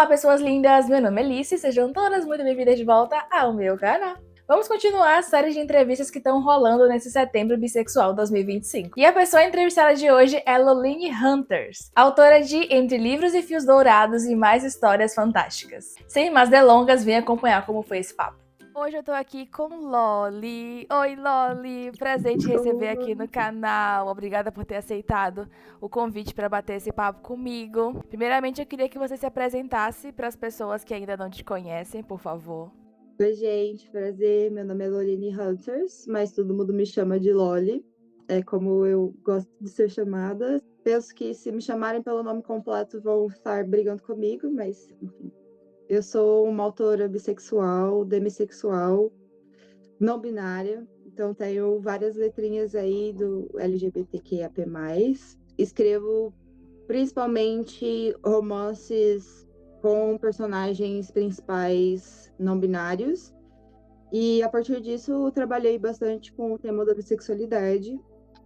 Olá, pessoas lindas! Meu nome é Alice, sejam todas muito bem-vindas de volta ao meu canal. Vamos continuar a série de entrevistas que estão rolando nesse setembro bissexual 2025. E a pessoa entrevistada de hoje é Loline Hunters, autora de Entre Livros e Fios Dourados e Mais Histórias Fantásticas. Sem mais delongas, vem acompanhar como foi esse papo. Hoje eu tô aqui com Loli. Oi, Loli! Prazer te receber aqui no canal. Obrigada por ter aceitado o convite para bater esse papo comigo. Primeiramente, eu queria que você se apresentasse para as pessoas que ainda não te conhecem, por favor. Oi, gente, prazer. Meu nome é Loline Hunters, mas todo mundo me chama de Loli. É como eu gosto de ser chamada. Penso que se me chamarem pelo nome completo vão estar brigando comigo, mas enfim. Eu sou uma autora bissexual, demissexual, não binária, então tenho várias letrinhas aí do LGBTQIAP+. Escrevo principalmente romances com personagens principais não binários. E a partir disso, eu trabalhei bastante com o tema da bissexualidade.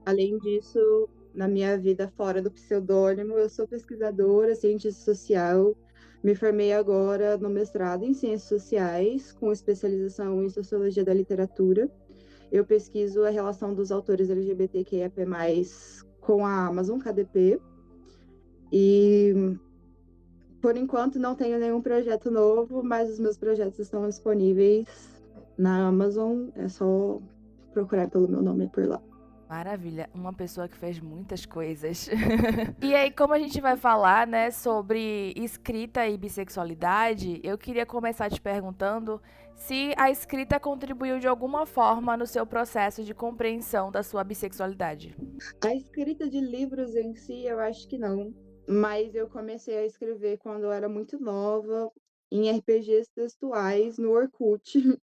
Além disso, na minha vida fora do pseudônimo, eu sou pesquisadora, cientista social. Me formei agora no mestrado em Ciências Sociais, com especialização em Sociologia da Literatura. Eu pesquiso a relação dos autores LGBTQIAP+, com a Amazon KDP. E, por enquanto, não tenho nenhum projeto novo, mas os meus projetos estão disponíveis na Amazon. É só procurar pelo meu nome por lá. Maravilha, uma pessoa que fez muitas coisas. E aí, como a gente vai falar, né, sobre escrita e bissexualidade, eu queria começar te perguntando se a escrita contribuiu de alguma forma no seu processo de compreensão da sua bissexualidade. A escrita de livros em si, eu acho que não. Mas eu comecei a escrever quando eu era muito nova, em RPGs textuais no Orkut.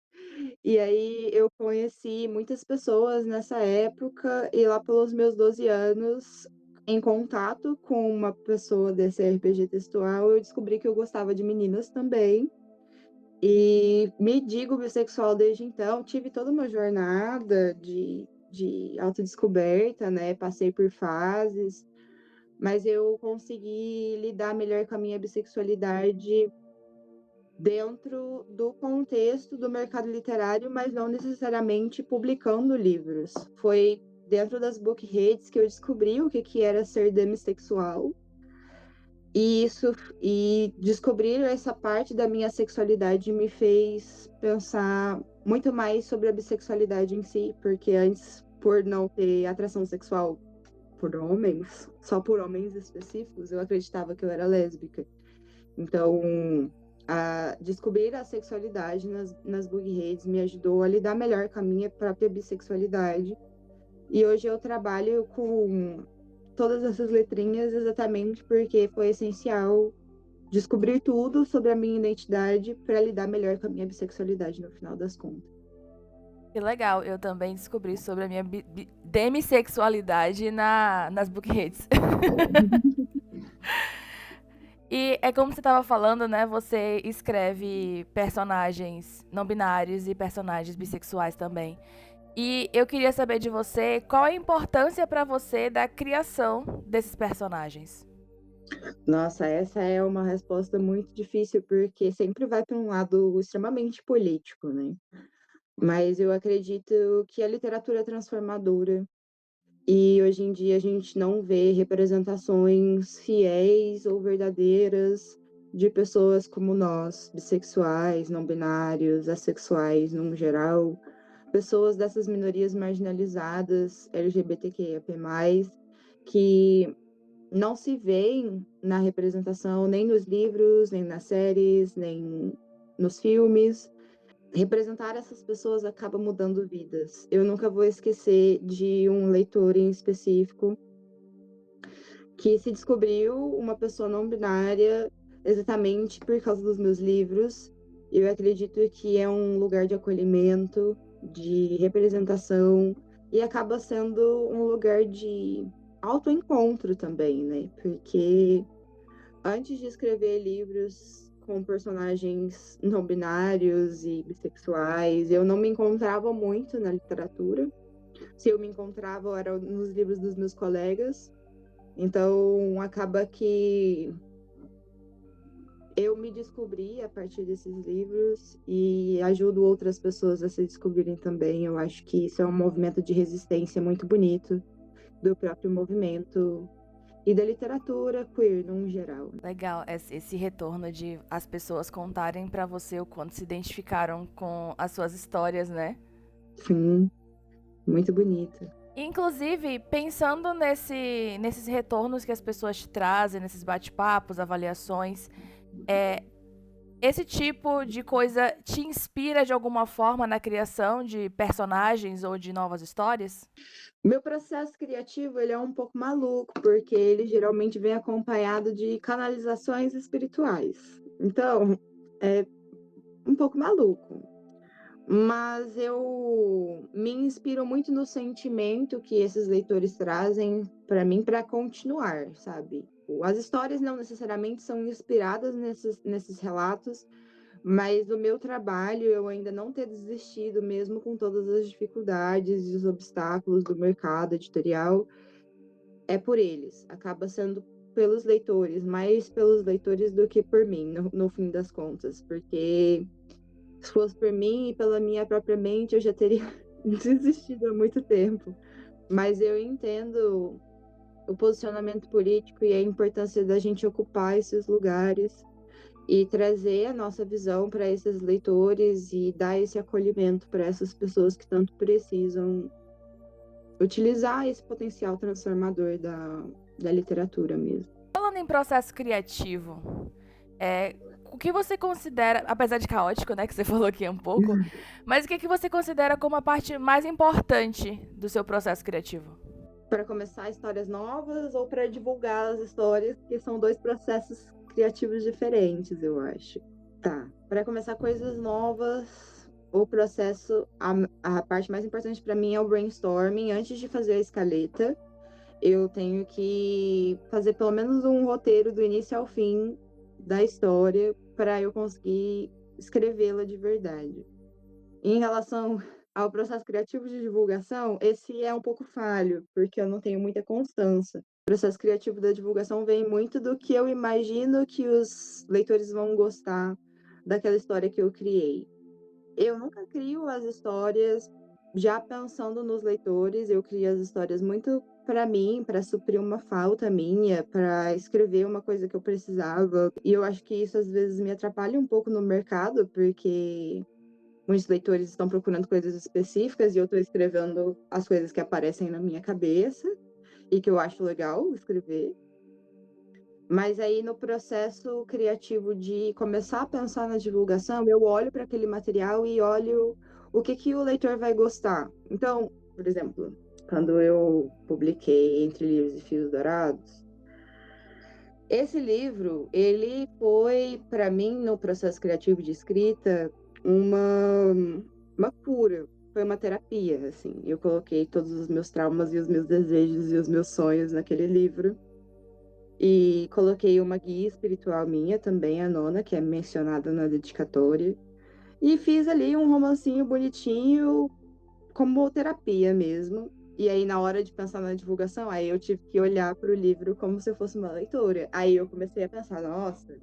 E aí eu conheci muitas pessoas nessa época, e lá pelos meus 12 anos, em contato com uma pessoa desse RPG textual, eu descobri que eu gostava de meninas também. E me digo bissexual desde então. Tive toda uma jornada de autodescoberta, né? Passei por fases, mas eu consegui lidar melhor com a minha bissexualidade dentro do contexto do mercado literário, mas não necessariamente publicando livros. Foi dentro das book reads que eu descobri o que era ser demissexual. E descobrir essa parte da minha sexualidade me fez pensar muito mais sobre a bissexualidade em si, porque antes, por não ter atração sexual por homens, só por homens específicos, eu acreditava que eu era lésbica. Então, descobrir a sexualidade nas bug redes me ajudou a lidar melhor com a minha própria bissexualidade. E hoje eu trabalho com todas essas letrinhas exatamente porque foi essencial descobrir tudo sobre a minha identidade para lidar melhor com a minha bissexualidade no final das contas. Que legal, eu também descobri sobre a minha demissexualidade nas book reads. E é como você estava falando, né? Você escreve personagens não binários e personagens bissexuais também. E eu queria saber de você qual a importância para você da criação desses personagens. Nossa, essa é uma resposta muito difícil porque sempre vai para um lado extremamente político, né? Mas eu acredito que a literatura é transformadora e hoje em dia a gente não vê representações fiéis ou verdadeiras de pessoas como nós, bissexuais, não binários, assexuais no geral, pessoas dessas minorias marginalizadas, LGBTQIA+, que não se veem na representação nem nos livros, nem nas séries, nem nos filmes. Representar essas pessoas acaba mudando vidas. Eu nunca vou esquecer de um leitor em específico que se descobriu uma pessoa não binária exatamente por causa dos meus livros. Eu acredito que é um lugar de acolhimento, de representação, e acaba sendo um lugar de autoencontro também, né? Porque antes de escrever livros com personagens não binários e bissexuais, eu não me encontrava muito na literatura. Se eu me encontrava, era nos livros dos meus colegas. Então, acaba que Eu me descobri a partir desses livros e ajudo outras pessoas a se descobrirem também. Eu acho que isso é um movimento de resistência muito bonito do próprio movimento e da literatura queer, num geral. Legal, esse retorno de as pessoas contarem pra você o quanto se identificaram com as suas histórias, né? Sim, muito bonito. Inclusive, pensando nesses retornos que as pessoas te trazem, nesses bate-papos, avaliações, esse tipo de coisa te inspira de alguma forma na criação de personagens ou de novas histórias? Meu processo criativo, ele é um pouco maluco, porque ele geralmente vem acompanhado de canalizações espirituais. Então, é um pouco maluco. Mas eu me inspiro muito no sentimento que esses leitores trazem para mim para continuar, sabe? As histórias não necessariamente são inspiradas nesses relatos, mas o meu trabalho, eu ainda não ter desistido, mesmo com todas as dificuldades e os obstáculos do mercado editorial, é por eles. Acaba sendo pelos leitores, mais pelos leitores do que por mim, no fim das contas, porque se fosse por mim e pela minha própria mente, eu já teria desistido há muito tempo. Mas eu entendo o posicionamento político e a importância da gente ocupar esses lugares e trazer a nossa visão para esses leitores e dar esse acolhimento para essas pessoas que tanto precisam utilizar esse potencial transformador da literatura mesmo. Falando em processo criativo, o que você considera, apesar de caótico, né, que você falou aqui um pouco, mas o que você considera como a parte mais importante do seu processo criativo? Para começar histórias novas ou para divulgar as histórias, que são dois processos criativos diferentes, eu acho. Tá. Para começar coisas novas, o processo, a parte mais importante para mim é o brainstorming. Antes de fazer a escaleta, eu tenho que fazer pelo menos um roteiro do início ao fim da história para eu conseguir escrevê-la de verdade. Em relação ao processo criativo de divulgação, esse é um pouco falho, porque eu não tenho muita constância. O processo criativo da divulgação vem muito do que eu imagino que os leitores vão gostar daquela história que eu criei. Eu nunca crio as histórias já pensando nos leitores, eu crio as histórias muito para mim, para suprir uma falta minha, para escrever uma coisa que eu precisava. E eu acho que isso às vezes me atrapalha um pouco no mercado, porque muitos leitores estão procurando coisas específicas e eu estou escrevendo as coisas que aparecem na minha cabeça e que eu acho legal escrever. Mas aí no processo criativo de começar a pensar na divulgação, eu olho para aquele material e olho o que o leitor vai gostar. Então, por exemplo, quando eu publiquei Entre Livros e Fios Dourados, esse livro, ele foi para mim no processo criativo de escrita uma uma cura, foi uma terapia, assim. Eu coloquei todos os meus traumas e os meus desejos e os meus sonhos naquele livro. E coloquei uma guia espiritual minha também, a nona, que é mencionada na dedicatória. E fiz ali um romancinho bonitinho, como terapia mesmo. E aí, na hora de pensar na divulgação, aí eu tive que olhar para o livro como se eu fosse uma leitora. Aí eu comecei a pensar, nossa,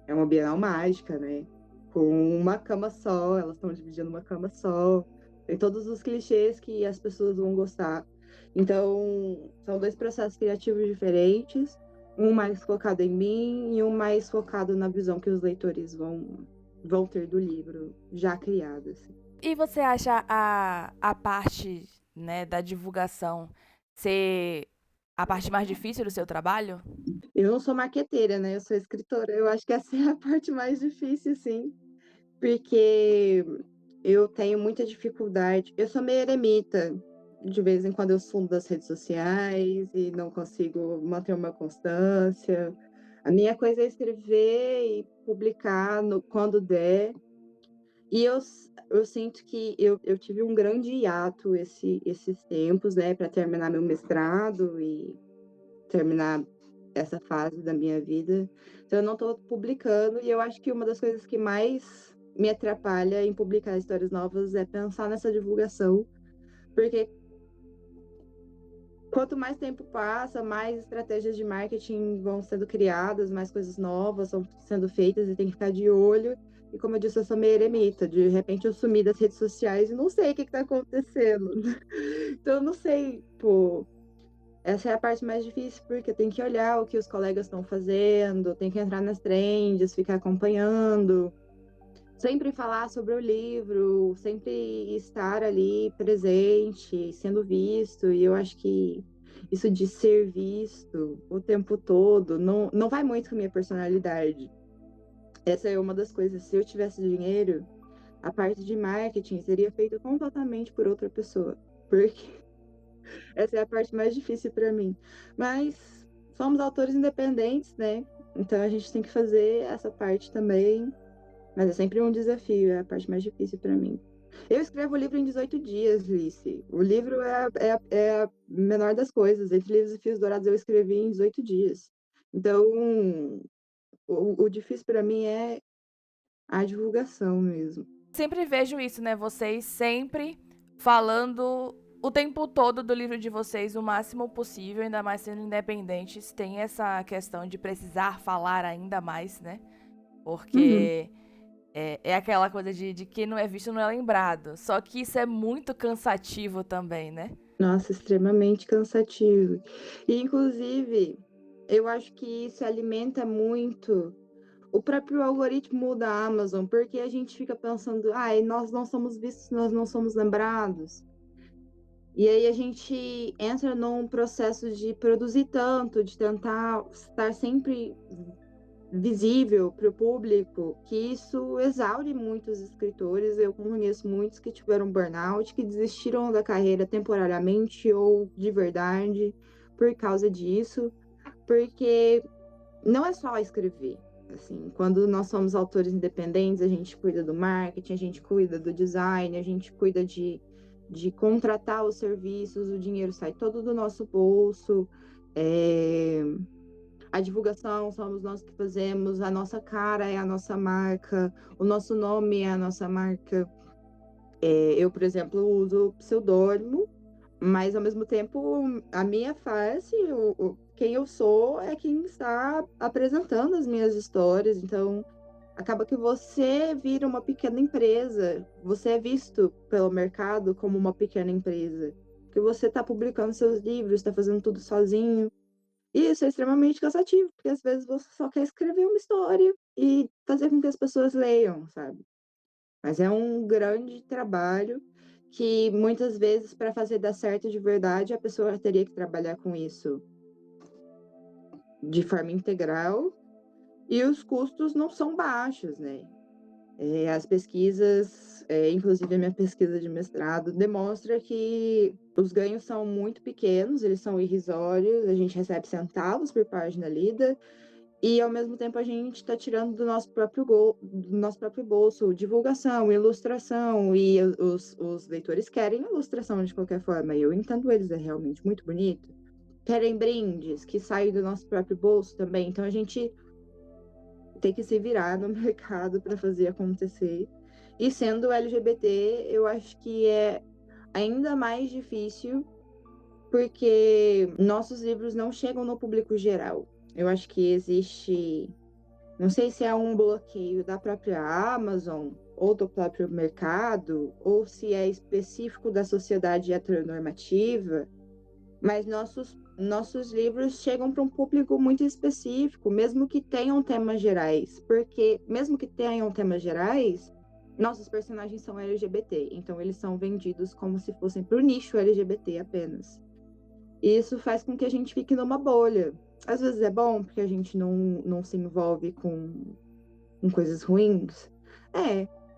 é uma Bienal mágica, né? Com uma cama só, elas estão dividindo uma cama só. Tem todos os clichês que as pessoas vão gostar. Então, são dois processos criativos diferentes, um mais focado em mim e um mais focado na visão que os leitores vão ter do livro já criado, assim. E você acha a parte, né, da divulgação ser a parte mais difícil do seu trabalho? Eu não sou marqueteira, né? Eu sou escritora. Eu acho que essa é a parte mais difícil, sim, porque eu tenho muita dificuldade. Eu sou meio eremita. De vez em quando eu sumo das redes sociais e não consigo manter uma constância. A minha coisa é escrever e publicar quando der. E eu sinto que eu tive um grande hiato esses tempos, né, para terminar meu mestrado e terminar essa fase da minha vida. Então eu não estou publicando e eu acho que uma das coisas que mais me atrapalha em publicar histórias novas é pensar nessa divulgação, porque quanto mais tempo passa, mais estratégias de marketing vão sendo criadas, mais coisas novas vão sendo feitas e tem que ficar de olho. E como eu disse, eu sou meio eremita. De repente eu sumi das redes sociais e não sei o que está acontecendo. Então eu não sei, pô. Essa é a parte mais difícil, porque tem que olhar o que os colegas estão fazendo, tem que entrar nas trends, ficar acompanhando, sempre falar sobre o livro, sempre estar ali presente, sendo visto. E eu acho que isso de ser visto o tempo todo não vai muito com a minha personalidade. Essa é uma das coisas. Se eu tivesse dinheiro, a parte de marketing seria feita completamente por outra pessoa. Porque essa é a parte mais difícil para mim. Mas somos autores independentes, né? Então a gente tem que fazer essa parte também. Mas é sempre um desafio, é a parte mais difícil para mim. Eu escrevo o livro em 18 dias, Lice. O livro é a menor das coisas. Entre Livros e Fios Dourados eu escrevi em 18 dias. Então, o difícil para mim é a divulgação mesmo. Sempre vejo isso, né? Vocês sempre falando o tempo todo do livro de vocês o máximo possível, ainda mais sendo independentes. Tem essa questão de precisar falar ainda mais, né? Uhum. Porque é aquela coisa de quem não é visto não é lembrado. Só que isso é muito cansativo também, né? Nossa, extremamente cansativo. E, inclusive, eu acho que isso alimenta muito o próprio algoritmo da Amazon, porque a gente fica pensando, ai, nós não somos vistos, nós não somos lembrados. E aí a gente entra num processo de produzir tanto, de tentar estar sempre visível para o público, que isso exaure muitos escritores. Eu conheço muitos que tiveram burnout, que desistiram da carreira temporariamente ou de verdade por causa disso, porque não é só escrever. Assim, quando nós somos autores independentes, a gente cuida do marketing, a gente cuida do design, a gente cuida de contratar os serviços, o dinheiro sai todo do nosso bolso. É, a divulgação somos nós que fazemos, a nossa cara é a nossa marca, o nosso nome é a nossa marca. Eu, por exemplo, uso pseudônimo, mas ao mesmo tempo a minha face, quem eu sou é quem está apresentando as minhas histórias. Então acaba que você vira uma pequena empresa, você é visto pelo mercado como uma pequena empresa, porque você está publicando seus livros, está fazendo tudo sozinho. E isso é extremamente cansativo, porque às vezes você só quer escrever uma história e fazer com que as pessoas leiam, sabe? Mas é um grande trabalho que muitas vezes, para fazer dar certo de verdade, a pessoa teria que trabalhar com isso de forma integral e os custos não são baixos, né? As pesquisas, inclusive a minha pesquisa de mestrado, demonstra que os ganhos são muito pequenos, eles são irrisórios, a gente recebe centavos por página lida, e ao mesmo tempo a gente está tirando do nosso próprio bolso divulgação, ilustração, e os leitores querem ilustração de qualquer forma, e eu entendo eles, é realmente muito bonito. Querem brindes que saem do nosso próprio bolso também, então a gente tem que se virar no mercado para fazer acontecer. E sendo LGBT, eu acho que é ainda mais difícil porque nossos livros não chegam no público geral. Eu acho que existe, não sei se é um bloqueio da própria Amazon ou do próprio mercado, ou se é específico da sociedade heteronormativa, mas nossos livros chegam para um público muito específico, mesmo que tenham temas gerais, porque mesmo que tenham temas gerais, nossos personagens são LGBT, então eles são vendidos como se fossem para o nicho LGBT apenas. E isso faz com que a gente fique numa bolha. Às vezes é bom, porque a gente não se envolve com coisas ruins.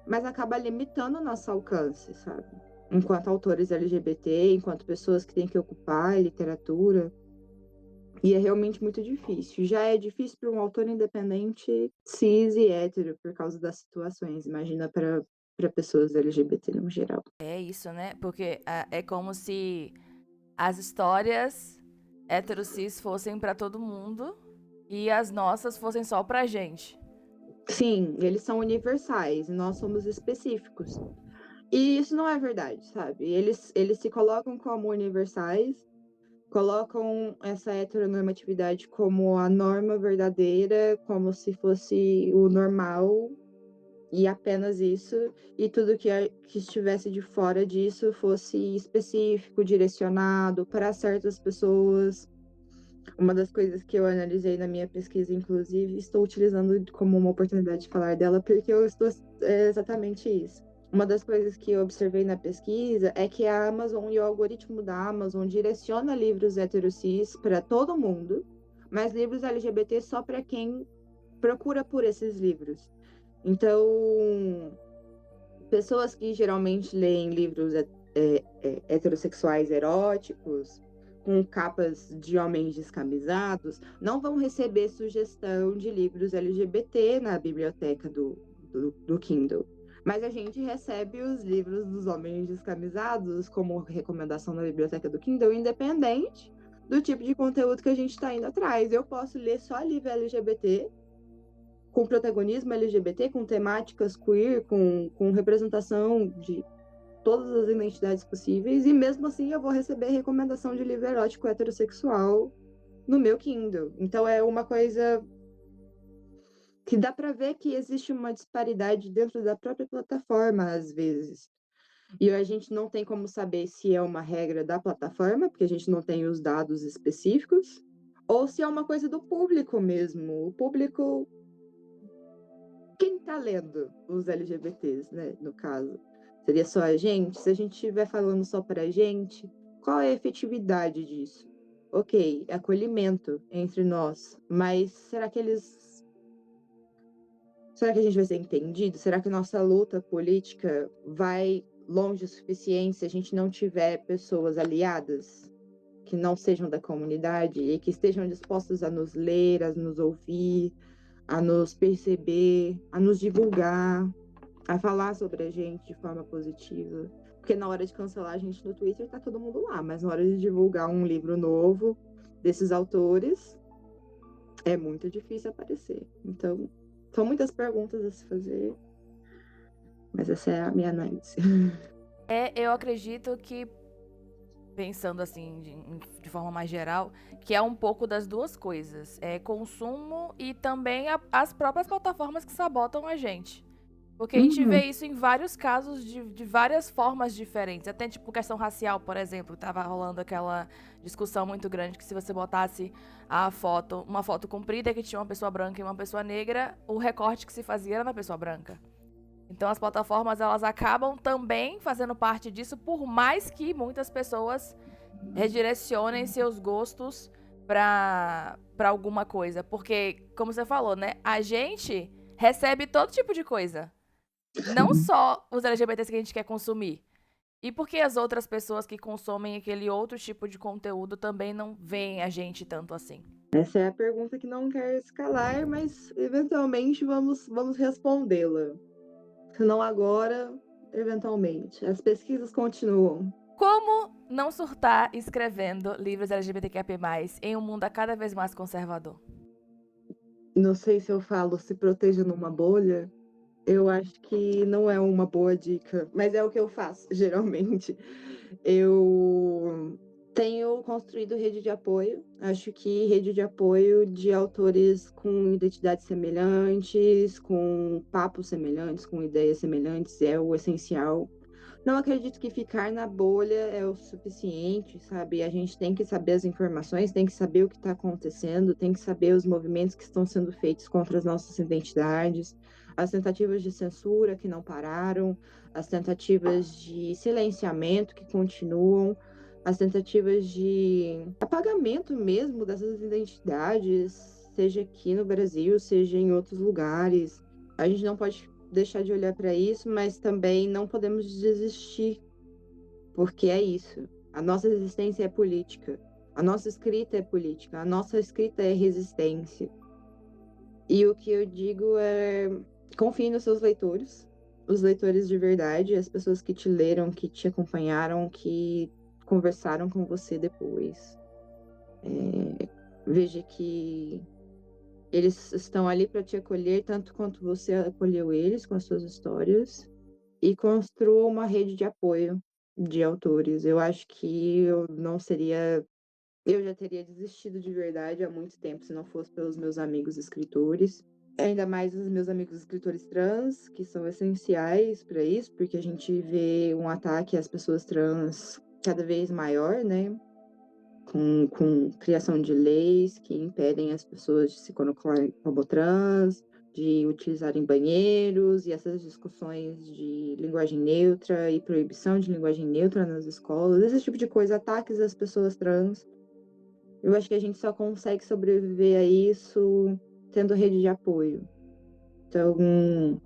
Mas acaba limitando o nosso alcance, sabe? Enquanto autores LGBT, enquanto pessoas que têm que ocupar a literatura. E é realmente muito difícil. Já é difícil para um autor independente, cis e hétero, por causa das situações. Imagina para pessoas LGBT no geral. É isso, né? Porque é como se as histórias heterocis fossem pra todo mundo e as nossas fossem só pra gente. Sim, eles são universais, nós somos específicos. E isso não é verdade, sabe? Eles se colocam como universais, colocam essa heteronormatividade como a norma verdadeira, como se fosse o normal e apenas isso, e tudo que estivesse de fora disso fosse específico, direcionado para certas pessoas. Uma das coisas que eu analisei na minha pesquisa, inclusive, estou utilizando como uma oportunidade de falar dela, porque eu estou exatamente isso. Uma das coisas que eu observei na pesquisa é que a Amazon e o algoritmo da Amazon direciona livros heterocis para todo mundo, mas livros LGBT só para quem procura por esses livros. Então, pessoas que geralmente leem livros heterossexuais eróticos, com capas de homens descamisados, não vão receber sugestão de livros LGBT na biblioteca do Kindle. Mas a gente recebe os livros dos homens descamisados como recomendação na biblioteca do Kindle, independente do tipo de conteúdo que a gente está indo atrás. Eu posso ler só livro LGBT, com protagonismo LGBT, com temáticas queer, com representação de todas as identidades possíveis, e mesmo assim eu vou receber recomendação de livro erótico heterossexual no meu Kindle. Então é uma coisa que dá para ver que existe uma disparidade dentro da própria plataforma, às vezes. E a gente não tem como saber se é uma regra da plataforma, porque a gente não tem os dados específicos, ou se é uma coisa do público mesmo. O público, quem está lendo os LGBTs, né, no caso? Seria só a gente? Se a gente estiver falando só para a gente, qual é a efetividade disso? Ok, acolhimento entre nós, mas será que eles. Será que a gente vai ser entendido? Será que nossa luta política vai longe o suficiente se a gente não tiver pessoas aliadas que não sejam da comunidade e que estejam dispostas a nos ler, a nos ouvir, a nos perceber, a nos divulgar, a falar sobre a gente de forma positiva? Porque na hora de cancelar a gente no Twitter tá todo mundo lá, mas na hora de divulgar um livro novo desses autores é muito difícil aparecer. Então, são muitas perguntas a se fazer, mas essa é a minha análise. Eu acredito que, pensando assim, de forma mais geral, que é um pouco das duas coisas. É consumo e também as próprias plataformas que sabotam a gente. Porque a gente vê isso em vários casos de várias formas diferentes. Até tipo questão racial, por exemplo. Tava rolando aquela discussão muito grande que se você botasse uma foto comprida que tinha uma pessoa branca e uma pessoa negra, o recorte que se fazia era na pessoa branca. Então as plataformas, elas acabam também fazendo parte disso, por mais que muitas pessoas redirecionem seus gostos pra alguma coisa. Porque, como você falou, né? A gente recebe todo tipo de coisa. Não só os LGBTs que a gente quer consumir. E por que as outras pessoas que consomem aquele outro tipo de conteúdo também não veem a gente tanto assim? Essa é a pergunta que não quer escalar, mas eventualmente vamos respondê-la. Se não agora, eventualmente. As pesquisas continuam. Como não surtar escrevendo livros LGBTQIA+, em um mundo cada vez mais conservador? Não sei se eu falo se proteja numa bolha. Eu acho que não é uma boa dica, mas é o que eu faço, geralmente. Eu tenho construído rede de apoio. Acho que rede de apoio de autores com identidades semelhantes, com papos semelhantes, com ideias semelhantes é o essencial. Não acredito que ficar na bolha é o suficiente, sabe? A gente tem que saber as informações, tem que saber o que está acontecendo, tem que saber os movimentos que estão sendo feitos contra as nossas identidades, as tentativas de censura que não pararam, as tentativas de silenciamento que continuam, as tentativas de apagamento mesmo dessas identidades, seja aqui no Brasil, seja em outros lugares. A gente não pode deixar de olhar para isso, mas também não podemos desistir, porque é isso. A nossa existência é política, a nossa escrita é política, a nossa escrita é resistência. E o que eu digo é: confie nos seus leitores, os leitores de verdade, as pessoas que te leram, que te acompanharam, que conversaram com você depois. Veja que eles estão ali para te acolher tanto quanto você acolheu eles com as suas histórias, e construa uma rede de apoio de autores. Eu acho que eu não seria Eu já teria desistido de verdade há muito tempo se não fosse pelos meus amigos escritores. Ainda mais os meus amigos escritores trans, que são essenciais para isso, porque a gente vê um ataque às pessoas trans cada vez maior, né? Com criação de leis que impedem as pessoas de se colocarem como trans, de utilizarem banheiros, e essas discussões de linguagem neutra e proibição de linguagem neutra nas escolas, esse tipo de coisa, ataques às pessoas trans. Eu acho que a gente só consegue sobreviver a isso tendo rede de apoio. Então,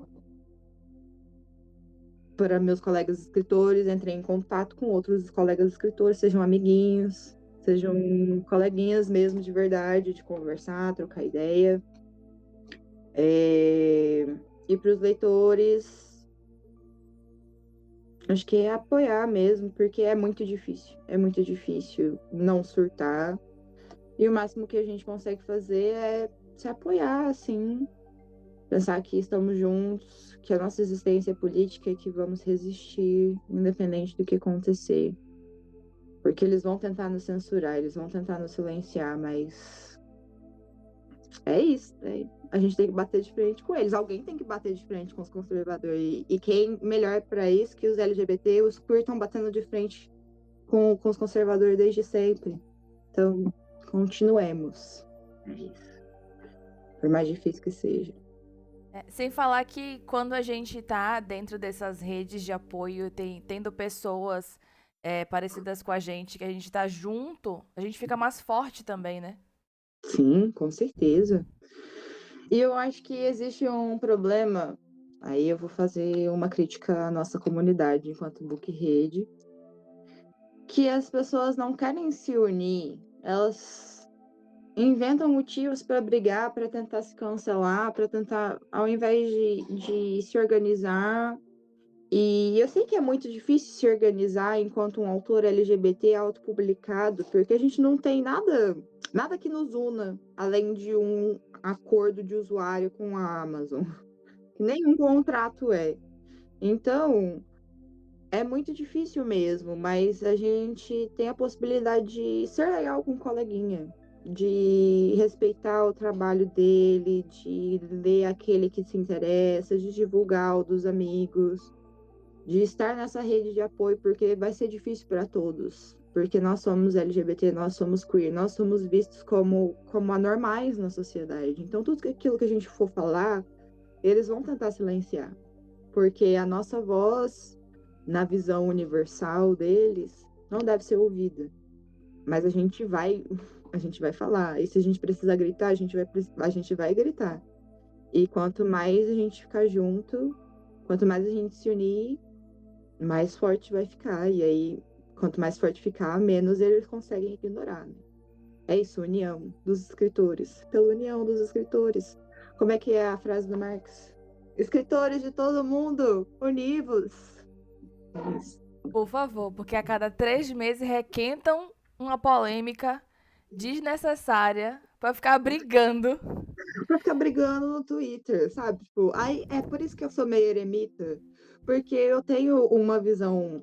para meus colegas escritores, entrei em contato com outros colegas escritores, sejam amiguinhos, sejam coleguinhas mesmo de verdade, de conversar, trocar ideia. E para os leitores, acho que é apoiar mesmo, porque é muito difícil não surtar. E o máximo que a gente consegue fazer é se apoiar, assim, pensar que estamos juntos, que a nossa existência é política e que vamos resistir, independente do que acontecer. Porque eles vão tentar nos censurar, eles vão tentar nos silenciar, mas é isso, né? A gente tem que bater de frente com eles. Alguém tem que bater de frente com os conservadores. E quem melhor para isso que os LGBT, os queer estão batendo de frente com os conservadores desde sempre. Então, continuemos. É isso. Por mais difícil que seja. Sem falar que quando a gente tá dentro dessas redes de apoio, tendo pessoas parecidas com a gente, que a gente tá junto, a gente fica mais forte também, né? Sim, com certeza. E eu acho que existe um problema. Aí eu vou fazer uma crítica à nossa comunidade enquanto Book Rede, que as pessoas não querem se unir, elas inventam motivos para brigar, para tentar se cancelar, para tentar, ao invés de se organizar. E eu sei que é muito difícil se organizar enquanto um autor LGBT autopublicado, porque a gente não tem nada que nos una, além de um acordo de usuário com a Amazon, que nenhum contrato é. Então, é muito difícil mesmo, mas a gente tem a possibilidade de ser legal com o coleguinha, de respeitar o trabalho dele, de ler aquele que se interessa, de divulgar o dos amigos, de estar nessa rede de apoio, porque vai ser difícil para todos. Porque nós somos LGBT, nós somos queer, nós somos vistos como anormais na sociedade. Então, tudo aquilo que a gente for falar, eles vão tentar silenciar. Porque a nossa voz, na visão universal deles, não deve ser ouvida. Mas a gente vai falar. E se a gente precisar gritar, a gente vai gritar. E quanto mais a gente ficar junto, quanto mais a gente se unir, mais forte vai ficar. E aí, quanto mais forte ficar, menos eles conseguem ignorar, né? É isso, união dos escritores. Pela união dos escritores. Como é que é a frase do Marx? Escritores de todo mundo, univos. Isso. Por favor, porque a cada 3 meses requentam uma polêmica desnecessária pra ficar brigando. Pra ficar brigando no Twitter, sabe? Tipo, aí é por isso que eu sou meio eremita, porque eu tenho uma visão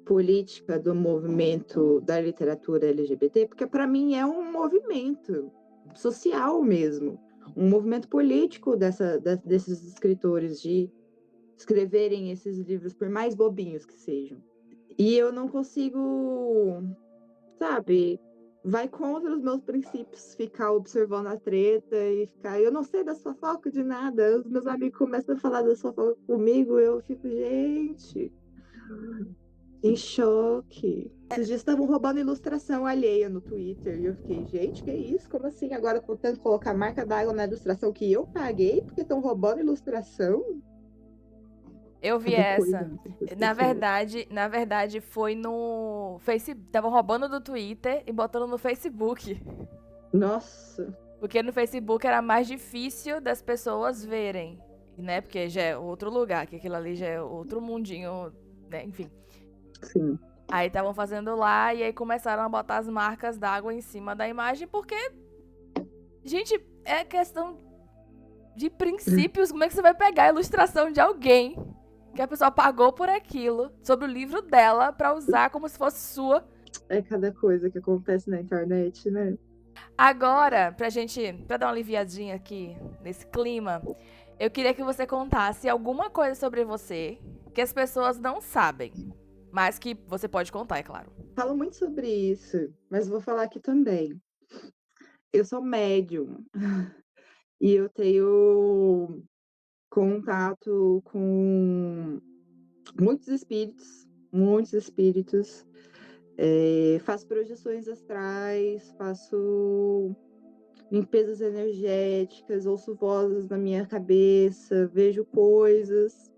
política do movimento da literatura LGBT, porque para mim é um movimento social mesmo, um movimento político desses escritores de escreverem esses livros, por mais bobinhos que sejam. E eu não consigo, sabe, vai contra os meus princípios, ficar observando a treta e ficar. Eu não sei da fofoca de nada. Os meus amigos começam a falar da fofoca comigo, eu fico, gente, em choque. Esses dias estavam roubando ilustração alheia no Twitter. E eu fiquei, gente, que isso? Como assim? Agora estão tentando colocar marca d'água na ilustração que eu paguei porque estão roubando ilustração? Eu vi Cada coisa essa. nessas pessoas. Na verdade, foi no Facebook. Tava roubando do Twitter e botando no Facebook. Nossa, Porque no Facebook era mais difícil das pessoas verem, né? Porque já é outro lugar, que aquilo ali já é outro mundinho, né? Enfim. sim. Aí estavam fazendo lá e aí começaram a botar as marcas d'água em cima da imagem, porque, gente, é questão de princípios. Como é que você vai pegar a ilustração de alguém que a pessoa pagou por aquilo, sobre o livro dela, pra usar como se fosse sua? É cada coisa que acontece na internet, né? Agora, pra dar uma aliviadinha aqui nesse clima, eu queria que você contasse alguma coisa sobre você que as pessoas não sabem, mas que você pode contar, é claro. Falo muito sobre isso, mas vou falar aqui também. Eu sou médium e eu tenho contato com muitos espíritos. Faço projeções astrais, faço limpezas energéticas, ouço vozes na minha cabeça, vejo coisas.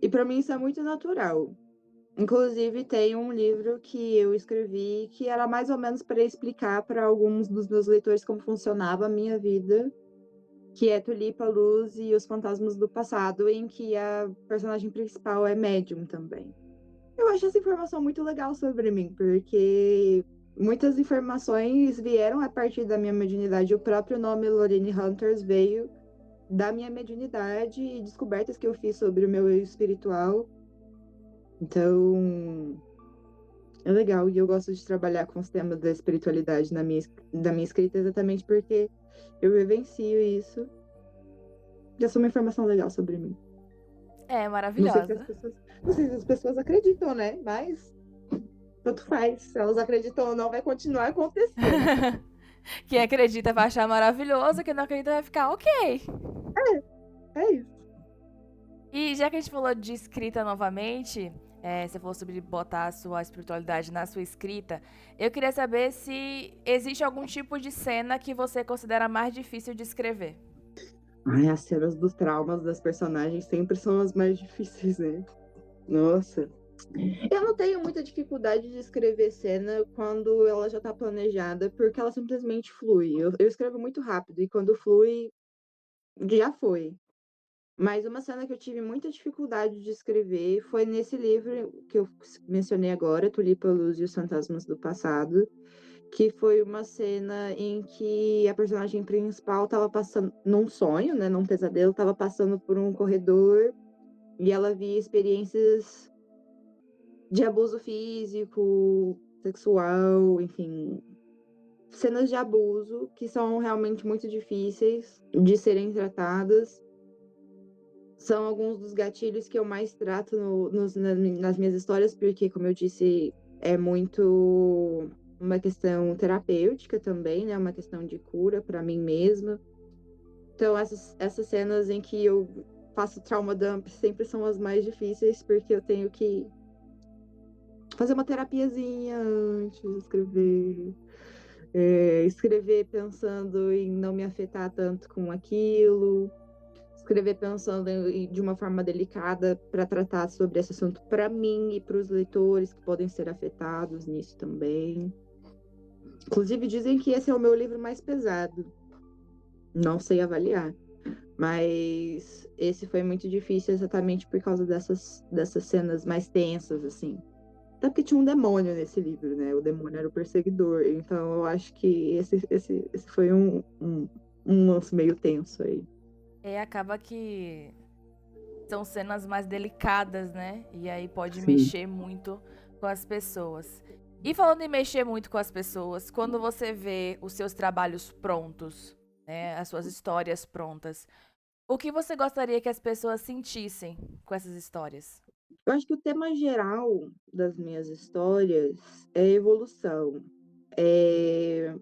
E para mim isso é muito natural. Inclusive, tem um livro que eu escrevi que era mais ou menos para explicar para alguns dos meus leitores como funcionava a minha vida, que é Tulipa, Luz e os Fantasmas do Passado, em que a personagem principal é médium também. Eu acho essa informação muito legal sobre mim, porque muitas informações vieram a partir da minha mediunidade. O próprio nome Lorraine Hunters veio da minha mediunidade e descobertas que eu fiz sobre o meu eu espiritual. Então, é legal. E eu gosto de trabalhar com os temas da espiritualidade da minha escrita, exatamente porque eu vivencio isso. Já sou uma informação legal sobre mim. É Não sei se as maravilhosa. pessoas, não sei se as pessoas acreditam, né? Mas tanto faz. Se elas acreditam ou não, vai continuar acontecendo. Quem acredita vai achar maravilhoso, quem não acredita vai ficar ok. É isso. E já que a gente falou de escrita novamente, você falou sobre botar a sua espiritualidade na sua escrita, eu queria saber se existe algum tipo de cena que você considera mais difícil de escrever. Ai, as cenas dos traumas das personagens sempre são as mais difíceis, né? Nossa. Eu não tenho muita dificuldade de escrever cena quando ela já tá planejada, porque ela simplesmente flui. Eu escrevo muito rápido e quando flui, já foi. Mas uma cena que eu tive muita dificuldade de escrever foi nesse livro que eu mencionei agora, Tulipa, Luz e os Fantasmas do Passado, que foi uma cena em que a personagem principal estava passando num sonho, né, num pesadelo, estava passando por um corredor e ela via experiências de abuso físico, sexual, enfim, cenas de abuso que são realmente muito difíceis de serem tratadas. São alguns dos gatilhos que eu mais trato nas minhas histórias, porque, como eu disse, é muito uma questão terapêutica também, né? Uma questão de cura para mim mesma. Então, essas cenas em que eu faço trauma dump sempre são as mais difíceis, porque eu tenho que fazer uma terapiazinha antes de escrever. Escrever pensando em não me afetar tanto com aquilo, escrever pensando de uma forma delicada para tratar sobre esse assunto para mim e para os leitores que podem ser afetados nisso também. Inclusive, dizem que esse é o meu livro mais pesado. Não sei avaliar, mas esse foi muito difícil exatamente por causa dessas cenas mais tensas, assim. Até porque tinha um demônio nesse livro, né? O demônio era o perseguidor. Então eu acho que esse foi um lance meio tenso aí. Acaba que são cenas mais delicadas, né? E aí pode Sim. mexer muito com as pessoas. E falando em mexer muito com as pessoas, quando você vê os seus trabalhos prontos, né, as suas histórias prontas, o que você gostaria que as pessoas sentissem com essas histórias? Eu acho que o tema geral das minhas histórias é evolução. É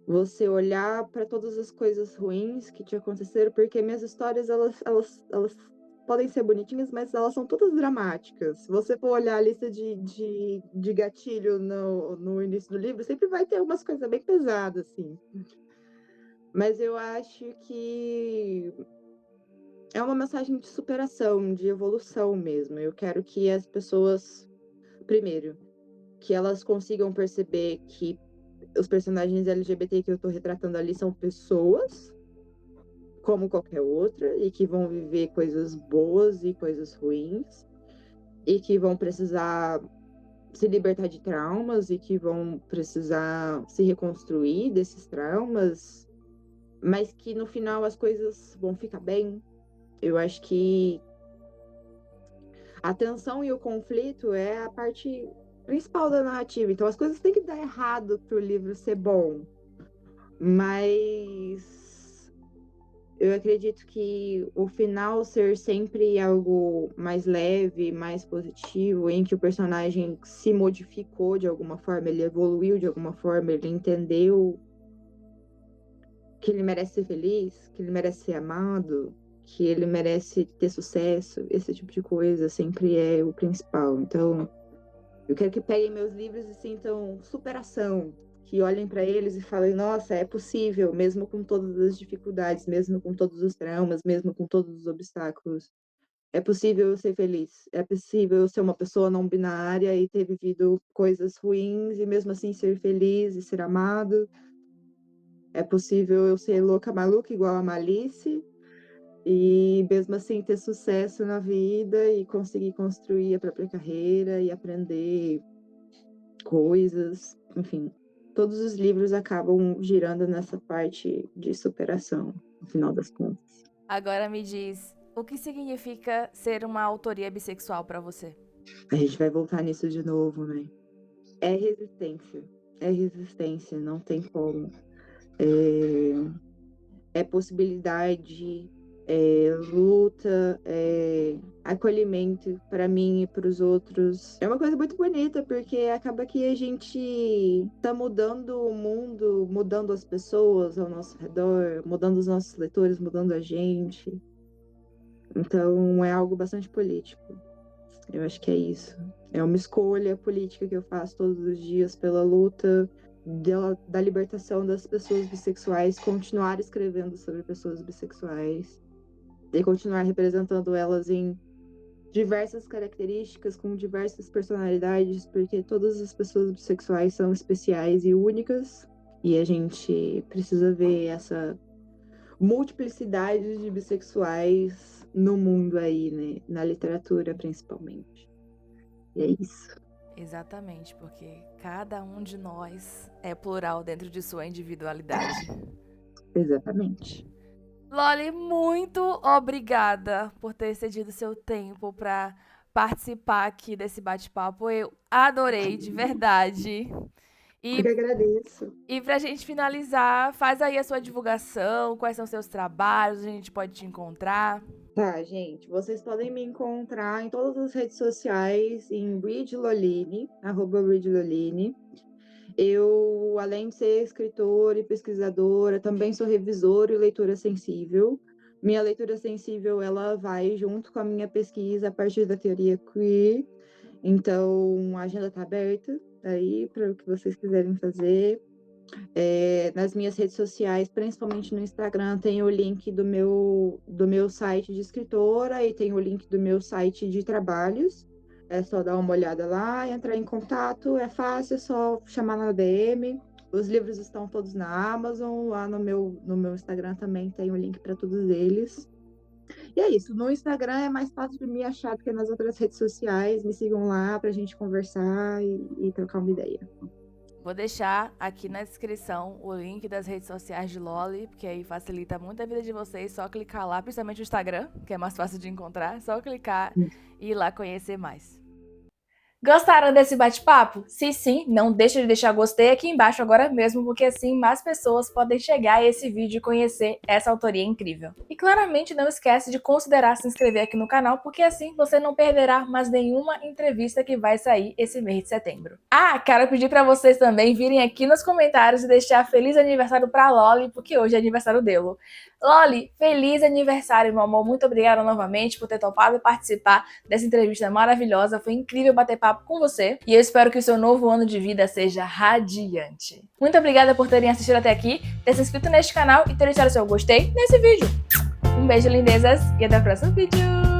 você olhar para todas as coisas ruins que te aconteceram, porque minhas histórias, elas podem ser bonitinhas, mas elas são todas dramáticas. Se você for olhar a lista de gatilho no início do livro, sempre vai ter umas coisas bem pesadas, assim. Mas eu acho que é uma mensagem de superação, de evolução mesmo. Eu quero que as pessoas, primeiro, que elas consigam perceber que os personagens LGBT que eu tô retratando ali são pessoas, como qualquer outra, e que vão viver coisas boas e coisas ruins, e que vão precisar se libertar de traumas e que vão precisar se reconstruir desses traumas, mas que no final as coisas vão ficar bem. Eu acho que a tensão e o conflito é a parte principal da narrativa. Então as coisas têm que dar errado pro livro ser bom. Mas eu acredito que o final ser sempre algo mais leve, mais positivo, em que o personagem se modificou de alguma forma, ele evoluiu de alguma forma, ele entendeu que ele merece ser feliz, que ele merece ser amado, que ele merece ter sucesso, esse tipo de coisa sempre é o principal. Então, eu quero que peguem meus livros e sintam superação, que olhem para eles e falem, nossa, é possível, mesmo com todas as dificuldades, mesmo com todos os traumas, mesmo com todos os obstáculos. É possível eu ser feliz, é possível eu ser uma pessoa não binária e ter vivido coisas ruins e mesmo assim ser feliz e ser amado. É possível eu ser louca, maluca, igual a Malice, e mesmo assim ter sucesso na vida e conseguir construir a própria carreira e aprender coisas, enfim. Todos os livros acabam girando nessa parte de superação, no final das contas. Agora me diz, o que significa ser uma autoria bissexual pra você? A gente vai voltar nisso de novo, né? É resistência, não tem como. É possibilidade, luta, acolhimento para mim e para os outros. É uma coisa muito bonita, porque acaba que a gente tá mudando o mundo, mudando as pessoas ao nosso redor, mudando os nossos leitores, mudando a gente. Então é algo bastante político. Eu acho que é isso. É uma escolha política que eu faço todos os dias pela luta da libertação das pessoas bissexuais, continuar escrevendo sobre pessoas bissexuais e continuar representando elas em diversas características, com diversas personalidades, porque todas as pessoas bissexuais são especiais e únicas, e a gente precisa ver essa multiplicidade de bissexuais no mundo aí, né? Na literatura, principalmente. E é isso. Exatamente, porque cada um de nós é plural dentro de sua individualidade. Exatamente. Loli, muito obrigada por ter cedido seu tempo para participar aqui desse bate-papo. Eu adorei, de verdade. Eu que agradeço. E pra gente finalizar, faz aí a sua divulgação, quais são seus trabalhos, a gente pode te encontrar. Tá, gente, vocês podem me encontrar em todas as redes sociais em @readloline. Eu, além de ser escritora e pesquisadora, também sou revisora e leitora sensível. Minha leitura sensível, ela vai junto com a minha pesquisa a partir da teoria queer. Então, a agenda está aberta aí para o que vocês quiserem fazer. Nas minhas redes sociais, principalmente no Instagram, tem o link do meu site de escritora e tem o link do meu site de trabalhos. É só dar uma olhada lá, entrar em contato, é fácil, é só chamar na DM. Os livros estão todos na Amazon, lá no meu Instagram também tem o link para todos eles. E é isso, no Instagram é mais fácil de me achar do que nas outras redes sociais. Me sigam lá pra gente conversar e trocar uma ideia. Vou deixar aqui na descrição o link das redes sociais de Loli, porque aí facilita muito a vida de vocês. Só clicar lá, principalmente o Instagram, que é mais fácil de encontrar. Só clicar e ir lá conhecer mais. Gostaram desse bate-papo? Se sim, não deixe de deixar gostei aqui embaixo agora mesmo, porque assim mais pessoas podem chegar a esse vídeo e conhecer essa autoria incrível. E claramente não esquece de considerar se inscrever aqui no canal, porque assim você não perderá mais nenhuma entrevista que vai sair esse mês de setembro. Ah, quero pedir para vocês também virem aqui nos comentários e deixar feliz aniversário para Loli, porque hoje é aniversário dele. Loli, feliz aniversário, meu amor. Muito obrigada novamente por ter topado participar dessa entrevista maravilhosa. Foi incrível bater papo com você. E eu espero que o seu novo ano de vida seja radiante. Muito obrigada por terem assistido até aqui, ter se inscrito neste canal e ter deixado seu gostei nesse vídeo. Um beijo, lindezas, e até o próximo vídeo.